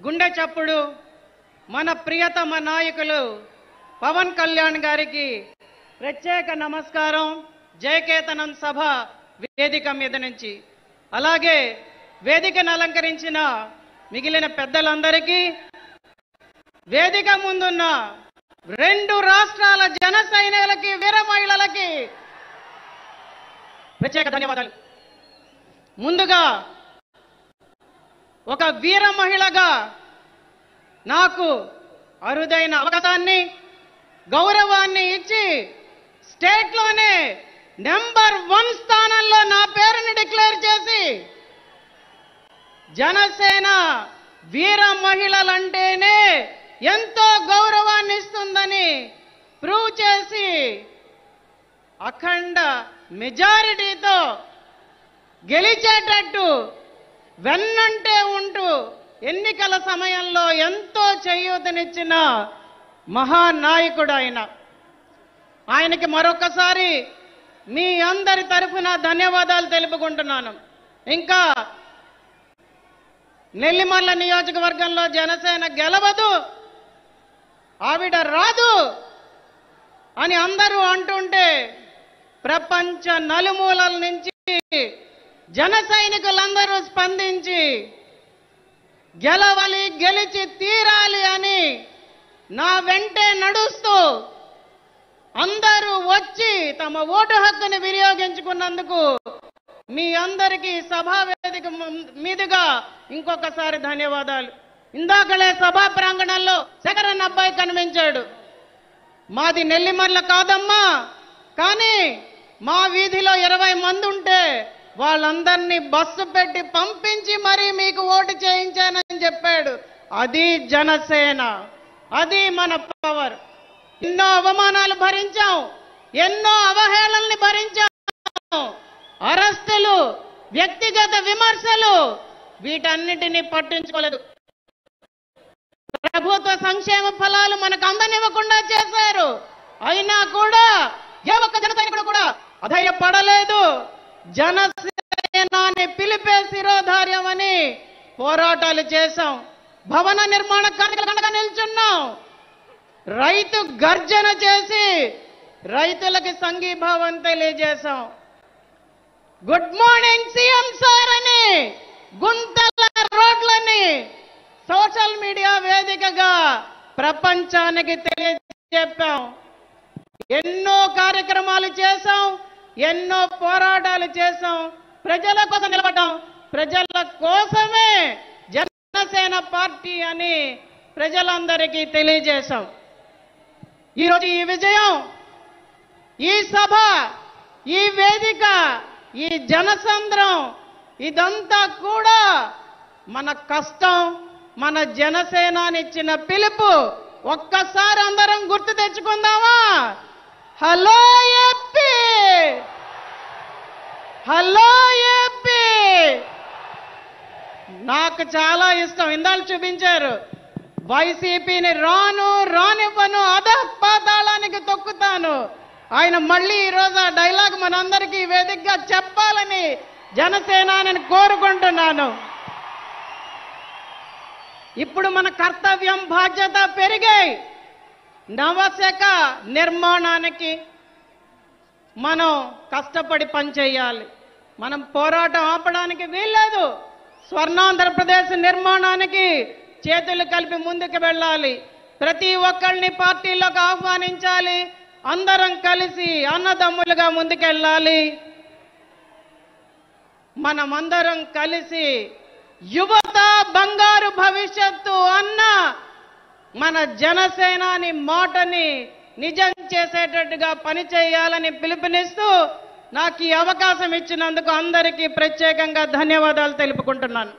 గుండె చప్పుడు మన ప్రియతమ నాయకులు పవన్ కళ్యాణ్ గారికి ప్రత్యేక నమస్కారం. జయకేతనం సభ వేదిక మీద నుంచి, అలాగే వేదికను అలంకరించిన మిగిలిన పెద్దలందరికీ, వేదిక ముందున్న 2 రాష్ట్రాల జన సైనికులకి, వీర మహిళలకి ప్రత్యేక ధన్యవాదాలు. ముందుగా ఒక వీర మహిళగా నాకు అరుదైన అవకాశాన్ని, గౌరవాన్ని ఇచ్చి స్టేట్లోనే నెంబర్ 1 స్థానంలో నా పేరుని డిక్లేర్ చేసి, జనసేన వీర మహిళలంటేనే ఎంతో గౌరవాన్ని ఇస్తుందని ప్రూవ్ చేసి అఖండ మెజారిటీతో గెలిచేటట్టు వెన్నంటే ఉంటూ ఎన్నికల సమయంలో ఎంతో చేయూతనిచ్చిన మహానాయకుడు ఆయనకి మరొకసారి మీ అందరి తరఫున ధన్యవాదాలు తెలుపుకుంటున్నాను. ఇంకా నెల్లిమర్ల నియోజకవర్గంలో జనసేన గెలవదు, ఆవిడ రాదు అని అందరూ అంటుంటే ప్రపంచ నలుమూలల నుంచి జన సైనికులందరూ స్పందించి గెలవాలి, గెలిచి తీరాలి అని నా వెంటే నడుస్తూ అందరూ వచ్చి తమ ఓటు హక్కుని వినియోగించుకున్నందుకు మీ అందరికీ సభా వేదిక మీదుగా ఇంకొకసారి ధన్యవాదాలు. ఇందాకలే సభా ప్రాంగణంలో శేఖరన్న అబ్బాయి కనిపించాడు. మాది నెల్లిమర్ల కాదమ్మా, కానీ మా వీధిలో 20 మంది ఉంటే వాళ్ళందరినీ బస్సు పెట్టి పంపించి మరీ మీకు ఓటు చేయించానని చెప్పాడు. అది జనసేన, అది మన పవర్. ఎన్నో అవమానాలు భరించాం, ఎన్నో అవహేళనల్ని భరించాం, అరెస్టులు, వ్యక్తిగత విమర్శలు, వీటన్నిటినీ పట్టించుకోలేదు. ప్రభుత్వ సంక్షేమ ఫలాలు మనకు అందనివ్వకుండా చేశారు. అయినా కూడా ఏ ఒక్క జన సైనికుడు కూడా అధైర్యపడలేదు. జనసేనాన్ని పిలిపే శిరోధార్యం అని పోరాటాలు చేశాం. భవన నిర్మాణ కార్మికులకు అండగా నిల్చున్నాం. రైతు గర్జన చేసి రైతులకి సంఘీభావం తెలియజేశాం. గుడ్ మార్నింగ్ సీఎం సార్ అని గుంతల రోడ్లని సోషల్ మీడియా వేదికగా ప్రపంచానికి తెలియజెప్పాం. ఎన్నో కార్యక్రమాలు చేశాం, ఎన్నో పోరాటాలు చేశాం, ప్రజల కోసం నిలబడ్డాం. ప్రజల కోసమే జనసేన పార్టీ అని ప్రజలందరికీ తెలియజేశాం. ఈరోజు ఈ విజయం, ఈ సభ, ఈ వేదిక, ఈ జనసంద్రం, ఇదంతా కూడా మన కష్టం, మన జనసేనానిచ్చిన పిలుపు. ఒక్కసారి అందరం గుర్తు తెచ్చుకుందామా? Hello AP, hello AP. నాకు చాలా ఇష్టం. ఇందాక చూపించారు, వైసీపీని రానివ్వను, అధపాతాళానికి తొక్కుతాను. ఆయన మళ్ళీ ఈరోజు ఆ డైలాగ్ మనందరికీ వేదికగా చెప్పాలని జనసేనాని కోరుకుంటున్నాను. ఇప్పుడు మన కర్తవ్యం, బాధ్యత పెరిగాయి. నవశక నిర్మాణానికి మనం కష్టపడి పనిచేయాలి. మనం పోరాటం ఆపడానికి వీల్లేదు. స్వర్ణాంధ్రప్రదేశ్ నిర్మాణానికి చేతులు కలిపి ముందుకు వెళ్ళాలి. ప్రతి ఒక్కరిని పార్టీలోకి ఆహ్వానించాలి. అందరం కలిసి అన్నదమ్ములుగా ముందుకెళ్ళాలి. మనమందరం కలిసి యువత బంగారు భవిష్యత్తు అన్న మన జనసేనాని మాటని నిజం చేసేటట్టుగా పనిచేయాలని పిలుపునిస్తూ నాకు ఈ అవకాశం ఇచ్చినందుకు అందరికీ ప్రత్యేకంగా ధన్యవాదాలు తెలుపుకుంటున్నాను.